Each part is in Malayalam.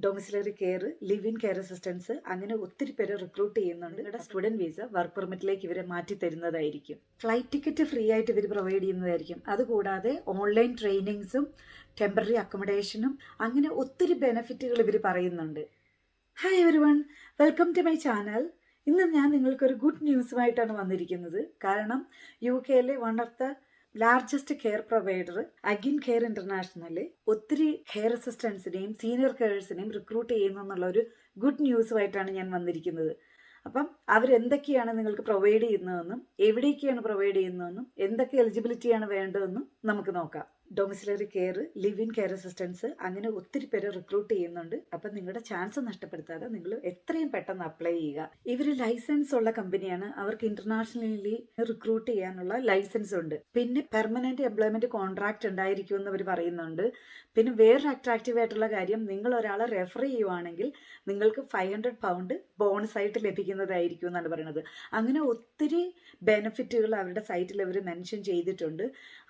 Domiciliary care, live in care assistance, അങ്ങനെ ഒത്തിരി പേര് റിക്രൂട്ട് ചെയ്യുന്നുണ്ട്. നിങ്ങളുടെ സ്റ്റുഡന്റ് വിസ വർക്ക് പെർമിറ്റിലേക്ക് ഇവരെ മാറ്റി തരുന്നതായിരിക്കും. ഫ്ലൈറ്റ് ടിക്കറ്റ് ഫ്രീ ആയിട്ട് ഇവർ പ്രൊവൈഡ് ചെയ്യുന്നതായിരിക്കും. അതുകൂടാതെ ഓൺലൈൻ ട്രെയിനിങ്സും ടെമ്പററി അക്കോമഡേഷനും അങ്ങനെ ഒത്തിരി ബെനിഫിറ്റുകൾ ഇവർ പറയുന്നുണ്ട്. Hi everyone, welcome to my channel. ഇന്ന് ഞാൻ നിങ്ങൾക്കൊരു ഗുഡ് ന്യൂസുമായിട്ടാണ് വന്നിരിക്കുന്നത്. കാരണം യു കെയിലെ one of the largest care provider Agincare international ഒത്തിരി കെയർ അസിസ്റ്റൻസിനെയും സീനിയർ കെയർസിനെയും റിക്രൂട്ട് ചെയ്യുന്നു എന്നുള്ള ഒരു ഗുഡ് ന്യൂസുമായിട്ടാണ് ഞാൻ വന്നിരിക്കുന്നത്. അപ്പം അവരെന്തൊക്കെയാണ് നിങ്ങൾക്ക് പ്രൊവൈഡ് ചെയ്യുന്നതെന്നും എവിടേക്കാണ് പ്രൊവൈഡ് ചെയ്യുന്നതെന്നും എന്തൊക്കെ എലിജിബിലിറ്റിയാണ് വേണ്ടതെന്നും നമുക്ക് നോക്കാം. Domiciliary care, live in care assistance, അങ്ങനെ ഒത്തിരി പേര് റിക്രൂട്ട് ചെയ്യുന്നുണ്ട്. അപ്പം നിങ്ങളുടെ ചാൻസ് നഷ്ടപ്പെടുത്താതെ നിങ്ങൾ എത്രയും പെട്ടെന്ന് അപ്ലൈ ചെയ്യുക. ഇവർ ലൈസൻസ് ഉള്ള കമ്പനിയാണ്. അവർക്ക് ഇന്റർനാഷണലി റിക്രൂട്ട് ചെയ്യാനുള്ള ലൈസൻസ് ഉണ്ട്. പിന്നെ പെർമനന്റ് എംപ്ലോയ്മെന്റ് കോൺട്രാക്ട് ഉണ്ടായിരിക്കും എന്ന് അവർ പറയുന്നുണ്ട്. പിന്നെ വേറൊരു അട്രാക്റ്റീവ് ആയിട്ടുള്ള കാര്യം, നിങ്ങൾ ഒരാളെ റെഫർ ചെയ്യുവാണെങ്കിൽ നിങ്ങൾക്ക് £500 ബോണസ് ആയിട്ട് ലഭിക്കുന്നതായിരിക്കും എന്നാണ് പറയുന്നത്. അങ്ങനെ ഒത്തിരി ബെനിഫിറ്റുകൾ അവരുടെ സൈറ്റിൽ അവർ മെൻഷൻ ചെയ്തിട്ടുണ്ട്.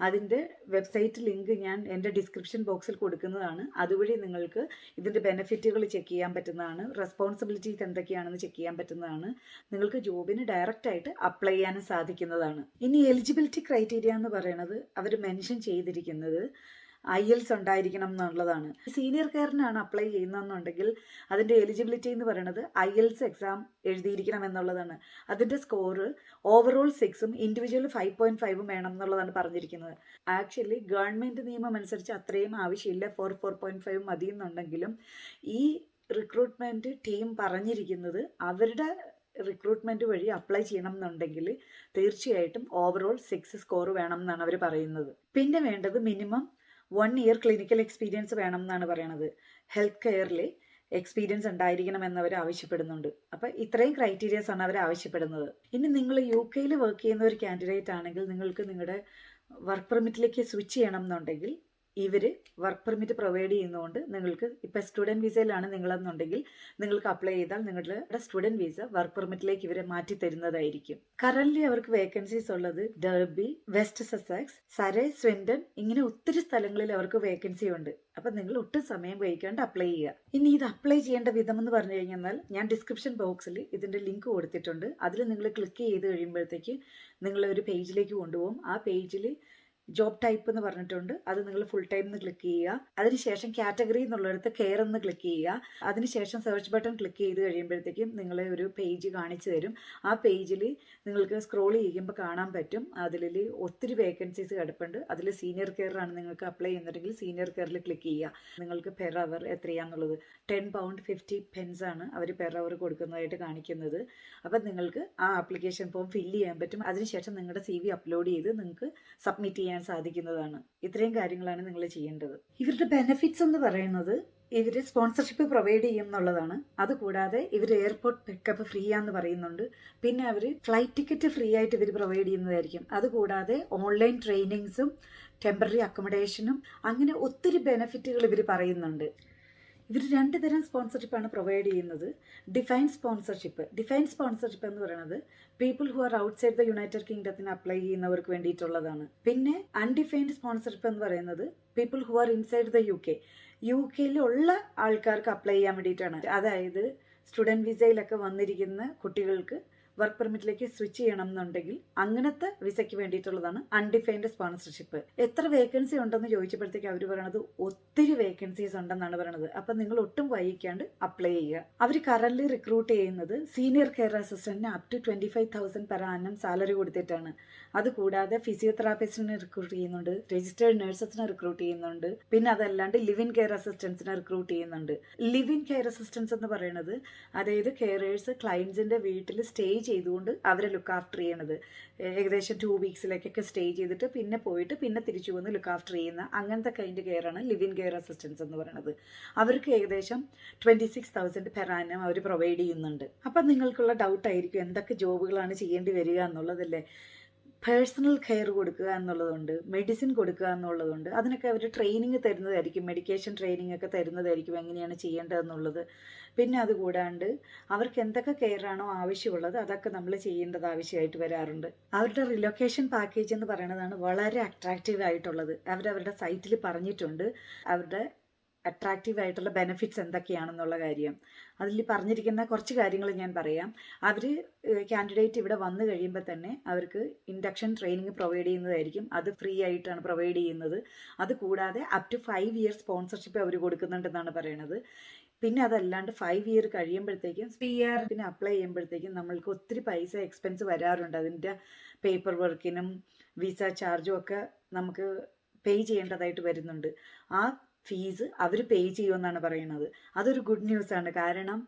അതിൻ്റെ വെബ്സൈറ്റ് ലിങ്ക് ഞാൻ എൻ്റെ ഡിസ്ക്രിപ്ഷൻ ബോക്സിൽ കൊടുക്കുന്നതാണ്. അതുവഴി നിങ്ങൾക്ക് ഇതിൻ്റെ ബെനിഫിറ്റുകൾ ചെക്ക് ചെയ്യാൻ പറ്റുന്നതാണ്. റെസ്പോൺസിബിലിറ്റീസ് എന്തൊക്കെയാണെന്ന് ചെക്ക് ചെയ്യാൻ പറ്റുന്നതാണ്. നിങ്ങൾക്ക് ജോബിന് ഡയറക്റ്റ് ആയിട്ട് അപ്ലൈ ചെയ്യാനും സാധിക്കുന്നതാണ്. ഇനി എലിജിബിലിറ്റി ക്രൈറ്റീരിയ എന്ന് പറയുന്നത് അവർ മെൻഷൻ ചെയ്തിരിക്കുന്നത് IELTS ഉണ്ടായിരിക്കണം എന്നുള്ളതാണ്. സീനിയർ കെയറിനാണ് അപ്ലൈ ചെയ്യുന്നതെന്നുണ്ടെങ്കിൽ അതിൻ്റെ എലിജിബിലിറ്റി എന്ന് പറയുന്നത് IELTS എക്സാം എഴുതിയിരിക്കണം എന്നുള്ളതാണ്. അതിൻ്റെ സ്കോർ ഓവറോൾ 6ഉം ഇൻഡിവിജ്വൽ 5.5ഉം വേണം എന്നുള്ളതാണ് പറഞ്ഞിരിക്കുന്നത്. ആക്ച്വലി ഗവൺമെൻറ് നിയമം അനുസരിച്ച് അത്രയും ആവശ്യമില്ല, 4.5 മതി എന്നുണ്ടെങ്കിലും ഈ റിക്രൂട്ട്മെൻറ്റ് ടീം പറഞ്ഞിരിക്കുന്നത് അവരുടെ റിക്രൂട്ട്മെൻറ്റ് വഴി അപ്ലൈ ചെയ്യണം എന്നുണ്ടെങ്കിൽ തീർച്ചയായിട്ടും ഓവറോൾ 6 സ്കോർ വേണം എന്നാണ് അവർ പറയുന്നത്. പിന്നെ വേണ്ടത് മിനിമം 1 ഇയർ ക്ലിനിക്കൽ എക്സ്പീരിയൻസ് വേണം എന്നാണ് പറയണത്. ഹെൽത്ത് കെയറിൽ എക്സ്പീരിയൻസ് ഉണ്ടായിരിക്കണം എന്നവർ ആവശ്യപ്പെടുന്നുണ്ട്. അപ്പം ഇത്രയും ക്രൈറ്റീരിയസ് ആണ് അവർ ആവശ്യപ്പെടുന്നത്. ഇനി നിങ്ങൾ UK വർക്ക് ചെയ്യുന്ന ഒരു കാൻഡിഡേറ്റ് ആണെങ്കിൽ നിങ്ങൾക്ക് നിങ്ങളുടെ വർക്ക് പെർമിറ്റിലേക്ക് സ്വിച്ച് ചെയ്യണം എന്നുണ്ടെങ്കിൽ ഇവർ വർക്ക് പെർമിറ്റ് പ്രൊവൈഡ് ചെയ്യുന്നതുകൊണ്ട് നിങ്ങൾക്ക് ഇപ്പം സ്റ്റുഡൻറ്റ് വിസയിലാണ് നിങ്ങളെന്നുണ്ടെങ്കിൽ നിങ്ങൾക്ക് അപ്ലൈ ചെയ്താൽ നിങ്ങളുടെ സ്റ്റുഡൻറ്റ് വിസ വർക്ക് പെർമിറ്റിലേക്ക് ഇവരെ മാറ്റി തരുന്നതായിരിക്കും. കറന്റ് അവർക്ക് വേക്കൻസീസ് ഉള്ളത് ഡെർബി, വെസ്റ്റ് സസെക്സ്, സരെ, സ്വെൻഡൻ, ഇങ്ങനെ ഒത്തിരി സ്ഥലങ്ങളിൽ അവർക്ക് വേക്കൻസി ഉണ്ട്. അപ്പം നിങ്ങൾ ഒട്ടും സമയം വൈകാണ്ട് അപ്ലൈ ചെയ്യുക. ഇനി ഇത് അപ്ലൈ ചെയ്യേണ്ട വിധം എന്ന് പറഞ്ഞു കഴിഞ്ഞാൽ ഞാൻ ഡിസ്ക്രിപ്ഷൻ ബോക്സിൽ ഇതിൻ്റെ ലിങ്ക് കൊടുത്തിട്ടുണ്ട്. അതിൽ നിങ്ങൾ ക്ലിക്ക് ചെയ്ത് കഴിയുമ്പോഴത്തേക്ക് നിങ്ങളെ ഒരു പേജിലേക്ക് കൊണ്ടുപോകും. ആ പേജിൽ ജോബ് ടൈപ്പ് എന്ന് പറഞ്ഞിട്ടുണ്ട്. അത് നിങ്ങൾ ഫുൾ ടൈം എന്ന് ക്ലിക്ക് ചെയ്യുക. അതിനുശേഷം കാറ്റഗറി എന്നുള്ളിടത്ത് കെയർ എന്ന് ക്ലിക്ക് ചെയ്യുക. അതിനുശേഷം സെർച്ച് ബട്ടൺ ക്ലിക്ക് ചെയ്ത് കഴിയുമ്പോഴത്തേക്കും നിങ്ങളെ ഒരു പേജ് കാണിച്ചു തരും. ആ പേജിൽ നിങ്ങൾക്ക് സ്ക്രോൾ ചെയ്യുമ്പോൾ കാണാൻ പറ്റും അതിൽ ഒത്തിരി വേക്കൻസീസ് കിടപ്പുണ്ട്. അതിൽ സീനിയർ കെയറാണ് നിങ്ങൾക്ക് അപ്ലൈ ചെയ്യുന്നുണ്ടെങ്കിൽ സീനിയർ കെയറിൽ ക്ലിക്ക് ചെയ്യുക. നിങ്ങൾക്ക് പെർ അവർ എത്രയാണെന്നുള്ളത് £10.50 ആണ് അവർ പെർ അവർ കൊടുക്കുന്നതായിട്ട് കാണിക്കുന്നത്. അപ്പം നിങ്ങൾക്ക് ആ ആപ്ലിക്കേഷൻ ഫോം ഫില്ല് ചെയ്യാൻ പറ്റും. അതിനുശേഷം നിങ്ങളുടെ CV അപ്ലോഡ് ചെയ്ത് നിങ്ങൾക്ക് സബ്മിറ്റ് ചെയ്യാൻ സാധിക്കുന്നതാണ്. ഇത്രയും കാര്യങ്ങളാണ് നിങ്ങൾ ചെയ്യേണ്ടത്. ഇവരുടെ ബെനിഫിറ്റ്സ് എന്ന് പറയുന്നത് ഇവർ സ്പോൺസർഷിപ്പ് പ്രൊവൈഡ് ചെയ്യും എന്നുള്ളതാണ്. അതുകൂടാതെ ഇവർ എയർപോർട്ട് പിക്കപ്പ് ഫ്രീ ആണെന്ന് പറയുന്നുണ്ട്. പിന്നെ അവർ ഫ്ലൈറ്റ് ടിക്കറ്റ് ഫ്രീ ആയിട്ട് ഇവർ പ്രൊവൈഡ് ചെയ്യുന്നതായിരിക്കും. അതുകൂടാതെ ഓൺലൈൻ ട്രെയിനിങ്സും ടെമ്പററി അക്കോമഡേഷനും അങ്ങനെ ഒത്തിരി ബെനിഫിറ്റുകൾ ഇവർ പറയുന്നുണ്ട്. ഇവർ 2 തരം സ്പോൺസർഷിപ്പാണ് പ്രൊവൈഡ് ചെയ്യുന്നത്. ഡിഫൈൻ സ്പോൺസർഷിപ്പ് എന്ന് പറയുന്നത് people who are outside the united കിങ്ഡത്തിന് അപ്ലൈ ചെയ്യുന്നവർക്ക് വേണ്ടിയിട്ടുള്ളതാണ്. പിന്നെ അൺഡിഫൈൻഡ് സ്പോൺസർഷിപ്പ് എന്ന് പറയുന്നത് people who are inside the UK ആൾക്കാർക്ക് അപ്ലൈ ചെയ്യാൻ വേണ്ടിയിട്ടാണ്. അതായത് സ്റ്റുഡൻറ്റ് വിസയിലൊക്കെ വന്നിരിക്കുന്ന കുട്ടികൾക്ക് വർക്ക് പെർമിറ്റിലേക്ക് സ്വിച്ച് ചെയ്യണം എന്നുണ്ടെങ്കിൽ അങ്ങനത്തെ വിസയ്ക്ക് വേണ്ടിയിട്ടുള്ളതാണ് അൺഡിഫൈൻഡ് സ്പോൺസർഷിപ്പ്. എത്ര വേക്കൻസി ഉണ്ടെന്ന് ചോദിച്ചപ്പോഴത്തേക്ക് അവർ പറയണത് ഒത്തിരി വേക്കൻസീസ് ഉണ്ടെന്നാണ് പറയണത്. അപ്പം നിങ്ങൾ ഒട്ടും വൈകിക്കാണ്ട് അപ്ലൈ ചെയ്യുക. അവർ കറന്റ് റിക്രൂട്ട് ചെയ്യുന്നത് സീനിയർ കെയർ അസിസ്റ്റന്റിന് up to 25,000 per annum salary കൊടുത്തിട്ടാണ്. അതുകൂടാതെ ഫിസിയോതെറാപ്പിസ്റ്റിനെ റിക്രൂട്ട് ചെയ്യുന്നുണ്ട്, രജിസ്റ്റേർഡ് നഴ്സസിനെ റിക്രൂട്ട് ചെയ്യുന്നുണ്ട്. പിന്നെ അതല്ലാണ്ട് ലിവ് ഇൻ കെയർ അസിസ്റ്റൻസിനെ റിക്രൂട്ട് ചെയ്യുന്നുണ്ട്. ലിവ് ഇൻ കെയർ അസിസ്റ്റൻസ് എന്ന് പറയുന്നത് അതായത് കെയറേഴ്സ് ക്ലയൻസിന്റെ വീട്ടിൽ സ്റ്റേ ചെയ്തുകൊണ്ട് അവരെ ലുക്ക് ആഫ്റ്റർ ചെയ്യണത്. ഏകദേശം 2 വീക്സിലേക്കൊക്കെ സ്റ്റേ ചെയ്തിട്ട് പിന്നെ പോയിട്ട് പിന്നെ തിരിച്ചു വന്ന് ലുക്ക് ആഫ്റ്റർ ചെയ്യുന്ന അങ്ങനത്തെ കൈൻഡ് കെയറാണ് ലിവ് ഇൻ കെയർ അസിസ്റ്റൻസ് എന്ന് പറയുന്നത്. അവർക്ക് ഏകദേശം 26,000 പെർ ആനം അവർ പ്രൊവൈഡ് ചെയ്യുന്നുണ്ട്. അപ്പം നിങ്ങൾക്കുള്ള ഡൗട്ട് ആയിരിക്കും എന്തൊക്കെ ജോബുകളാണ് ചെയ്യേണ്ടി വരിക എന്നുള്ളതല്ലേ. പേഴ്സണൽ കെയർ കൊടുക്കുക എന്നുള്ളതുണ്ട്, മെഡിസിൻ കൊടുക്കുക എന്നുള്ളതുണ്ട്. അതിനൊക്കെ അവർ ട്രെയിനിങ് തരുന്നതായിരിക്കും, മെഡിക്കേഷൻ ട്രെയിനിങ് ഒക്കെ തരുന്നതായിരിക്കും എങ്ങനെയാണ് ചെയ്യേണ്ടതെന്നുള്ളത്. പിന്നെ അതുകൂടാണ്ട് അവർക്ക് എന്തൊക്കെ കെയറാണോ ആവശ്യമുള്ളത് അതൊക്കെ നമ്മൾ ചെയ്യേണ്ടത് ആവശ്യമായിട്ട് വരാറുണ്ട്. അവരുടെ റിലൊക്കേഷൻ പാക്കേജ് എന്ന് പറയുന്നതാണ് വളരെ അട്രാക്റ്റീവ് ആയിട്ടുള്ളത്. അവരവരുടെ സൈറ്റിൽ പറഞ്ഞിട്ടുണ്ട്. അവരുടെ അട്രാക്റ്റീവ് ആയിട്ടുള്ള ബെനിഫിറ്റ്സ് എന്തൊക്കെയാണെന്നുള്ള കാര്യം. അതിൽ പറഞ്ഞിരിക്കുന്ന കുറച്ച് കാര്യങ്ങൾ ഞാൻ പറയാം. അവർ കാൻഡിഡേറ്റ് ഇവിടെ വന്നു കഴിയുമ്പോൾ തന്നെ അവർക്ക് ഇൻഡക്ഷൻ ട്രെയിനിങ് പ്രൊവൈഡ് ചെയ്യുന്നതായിരിക്കും. അത് ഫ്രീ ആയിട്ടാണ് പ്രൊവൈഡ് ചെയ്യുന്നത്. അതുകൂടാതെ അപ് ടു 5 ഇയർ സ്പോൺസർഷിപ്പ് അവർ കൊടുക്കുന്നുണ്ടെന്നാണ് പറയുന്നത്. പിന്നെ അതല്ലാണ്ട് 5 ഇയർ കഴിയുമ്പോഴത്തേക്കും PR പിന്നെ അപ്ലൈ ചെയ്യുമ്പോഴത്തേക്കും നമ്മൾക്ക് ഒത്തിരി പൈസ എക്സ്പെൻസ് വരാറുണ്ട്. അതിൻ്റെ പേപ്പർ വർക്കിനും വിസ ചാർജും ഒക്കെ നമുക്ക് പേ ചെയ്യേണ്ടതായിട്ട് വരുന്നുണ്ട്. ആ ഫീസ് അവർ പേ ചെയ്യുമെന്നാണ് പറയുന്നത്. അതൊരു ഗുഡ് ന്യൂസാണ്. കാരണം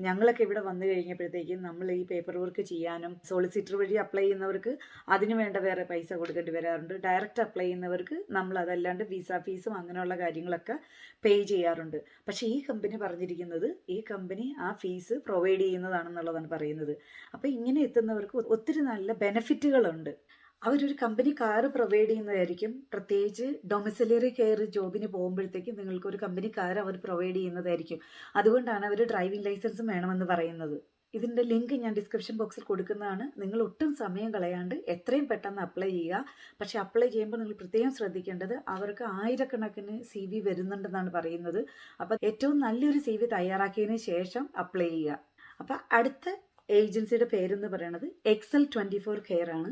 ഞങ്ങളൊക്കെ ഇവിടെ വന്നു കഴിഞ്ഞപ്പോഴത്തേക്കും നമ്മൾ ഈ പേപ്പർ വർക്ക് ചെയ്യാനും സോളിസിറ്റർ വഴി അപ്ലൈ ചെയ്യുന്നവർക്ക് അതിന് വേണ്ട വേറെ പൈസ കൊടുക്കേണ്ടി വരാറുണ്ട്. ഡയറക്റ്റ് അപ്ലൈ ചെയ്യുന്നവർക്ക് നമ്മൾ അതല്ലാണ്ട് വിസ ഫീസും അങ്ങനെയുള്ള കാര്യങ്ങളൊക്കെ പേ ചെയ്യാറുണ്ട്. പക്ഷേ ഈ കമ്പനി പറഞ്ഞിരിക്കുന്നത് ഈ കമ്പനി ആ ഫീസ് പ്രൊവൈഡ് ചെയ്യുന്നതാണെന്നുള്ളതാണ് പറയുന്നത്. അപ്പോൾ ഇങ്ങനെ എത്തുന്നവർക്ക് ഒത്തിരി നല്ല ബെനിഫിറ്റുകളുണ്ട്. അവരൊരു കമ്പനി കാറ് പ്രൊവൈഡ് ചെയ്യുന്നതായിരിക്കും. പ്രത്യേകിച്ച് ഡൊമിസിലറി കെയർ ജോബിന് പോകുമ്പോഴത്തേക്കും നിങ്ങൾക്ക് ഒരു കമ്പനി കാർ അവർ പ്രൊവൈഡ് ചെയ്യുന്നതായിരിക്കും. അതുകൊണ്ടാണ് അവർ ഡ്രൈവിംഗ് ലൈസൻസും വേണമെന്ന് പറയുന്നത്. ഇതിൻ്റെ ലിങ്ക് ഞാൻ ഡിസ്ക്രിപ്ഷൻ ബോക്സിൽ കൊടുക്കുന്നതാണ്. നിങ്ങൾ ഒട്ടും സമയം കളയാണ്ട് എത്രയും പെട്ടെന്ന് അപ്ലൈ ചെയ്യുക. പക്ഷെ അപ്ലൈ ചെയ്യുമ്പോൾ നിങ്ങൾ പ്രത്യേകം ശ്രദ്ധിക്കേണ്ടത് അവർക്ക് ആയിരക്കണക്കിന് CV വരുന്നുണ്ടെന്നാണ് പറയുന്നത്. അപ്പം ഏറ്റവും നല്ലൊരു CV തയ്യാറാക്കിയതിന് ശേഷം അപ്ലൈ ചെയ്യുക. അപ്പം അടുത്ത ഏജൻസിയുടെ പേരെന്ന് പറയുന്നത് XL24 കെയർ ആണ്.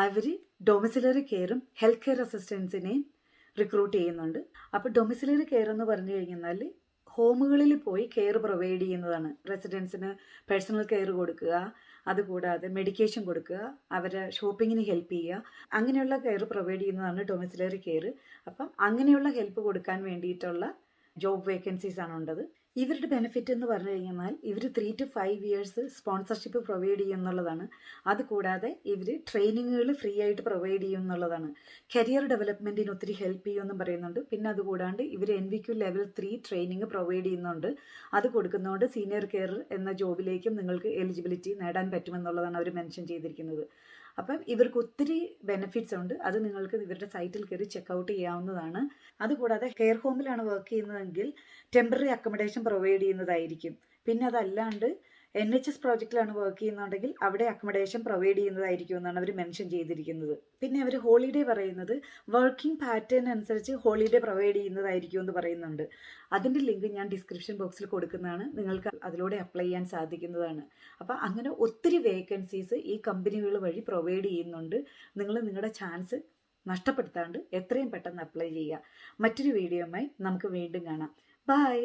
അവർ ഡൊമിസിലറി കെയറും ഹെൽത്ത് കെയർ അസിസ്റ്റൻസിനെയും റിക്രൂട്ട് ചെയ്യുന്നുണ്ട്. അപ്പോൾ ഡൊമിസിലറി കെയർ എന്ന് പറഞ്ഞു കഴിഞ്ഞാൽ ഹോമുകളിൽ പോയി കെയർ പ്രൊവൈഡ് ചെയ്യുന്നതാണ്. റെസിഡൻസിന് പേഴ്സണൽ കെയർ കൊടുക്കുക, അതുകൂടാതെ മെഡിക്കേഷൻ കൊടുക്കുക, അവരെ ഷോപ്പിങ്ങിന് ഹെൽപ്പ് ചെയ്യുക, അങ്ങനെയുള്ള കെയർ പ്രൊവൈഡ് ചെയ്യുന്നതാണ് ഡൊമിസിലറി കെയർ. അപ്പം അങ്ങനെയുള്ള ഹെൽപ്പ് കൊടുക്കാൻ വേണ്ടിയിട്ടുള്ള ജോബ് വേക്കൻസീസ് ആണ് ഉള്ളത്. ഇവരുടെ ബെനിഫിറ്റ് എന്ന് പറഞ്ഞു കഴിഞ്ഞാൽ ഇവർ 3 to 5 ഇയേഴ്സ് സ്പോൺസർഷിപ്പ് പ്രൊവൈഡ് ചെയ്യും എന്നുള്ളതാണ്. അതുകൂടാതെ ഇവർ ട്രെയിനിങ്ങുകൾ ഫ്രീ ആയിട്ട് പ്രൊവൈഡ് ചെയ്യും എന്നുള്ളതാണ്. കരിയർ ഡെവലപ്മെൻറ്റിന് ഒത്തിരി ഹെൽപ്പ് ചെയ്യുമെന്നും പറയുന്നുണ്ട്. പിന്നെ അതുകൂടാണ്ട് ഇവർ NVQ ലെവൽ 3 ട്രെയിനിങ് പ്രൊവൈഡ് ചെയ്യുന്നുണ്ട്. അത് കൊടുക്കുന്നതുകൊണ്ട് സീനിയർ കെയർ എന്ന ജോബിലേക്കും നിങ്ങൾക്ക് എലിജിബിലിറ്റി നേടാൻ പറ്റുമെന്നുള്ളതാണ് അവർ മെൻഷൻ ചെയ്തിരിക്കുന്നത്. അപ്പം ഇവർക്ക് ഒത്തിരി ബെനിഫിറ്റ്സ് ഉണ്ട്. അത് നിങ്ങൾക്ക് ഇവരുടെ സൈറ്റിൽ കയറി ചെക്കൗട്ട് ചെയ്യാവുന്നതാണ്. അതുകൂടാതെ കെയർ ഹോമിലാണ് വർക്ക് ചെയ്യുന്നതെങ്കിൽ ടെമ്പററി അക്കോമഡേഷൻ പ്രൊവൈഡ് ചെയ്യുന്നതായിരിക്കും. പിന്നെ അതല്ലാണ്ട് NHS പ്രോജക്റ്റിലാണ് വർക്ക് ചെയ്യുന്നുണ്ടെങ്കിൽ അവിടെ അക്കോമഡേഷൻ പ്രൊവൈഡ് ചെയ്യുന്നതായിരിക്കും എന്നാണ് അവർ മെൻഷൻ ചെയ്തിരിക്കുന്നത്. പിന്നെ അവർ ഹോളിഡേ പറയുന്നത് വർക്കിംഗ് പാറ്റേൺ അനുസരിച്ച് ഹോളിഡേ പ്രൊവൈഡ് ചെയ്യുന്നതായിരിക്കും എന്ന് പറയുന്നുണ്ട്. അതിൻ്റെ ലിങ്ക് ഞാൻ ഡിസ്ക്രിപ്ഷൻ ബോക്സിൽ കൊടുക്കുന്നതാണ്. നിങ്ങൾക്ക് അതിലൂടെ അപ്ലൈ ചെയ്യാൻ സാധിക്കുന്നതാണ്. അപ്പോൾ അങ്ങനെ ഒത്തിരി വേക്കൻസീസ് ഈ കമ്പനികൾ വഴി പ്രൊവൈഡ് ചെയ്യുന്നുണ്ട്. നിങ്ങൾ നിങ്ങളുടെ ചാൻസ് നഷ്ടപ്പെടുത്താണ്ട് എത്രയും പെട്ടെന്ന് അപ്ലൈ ചെയ്യുക. മറ്റൊരു വീഡിയോയുമായി നമുക്ക് വീണ്ടും കാണാം. ബൈ.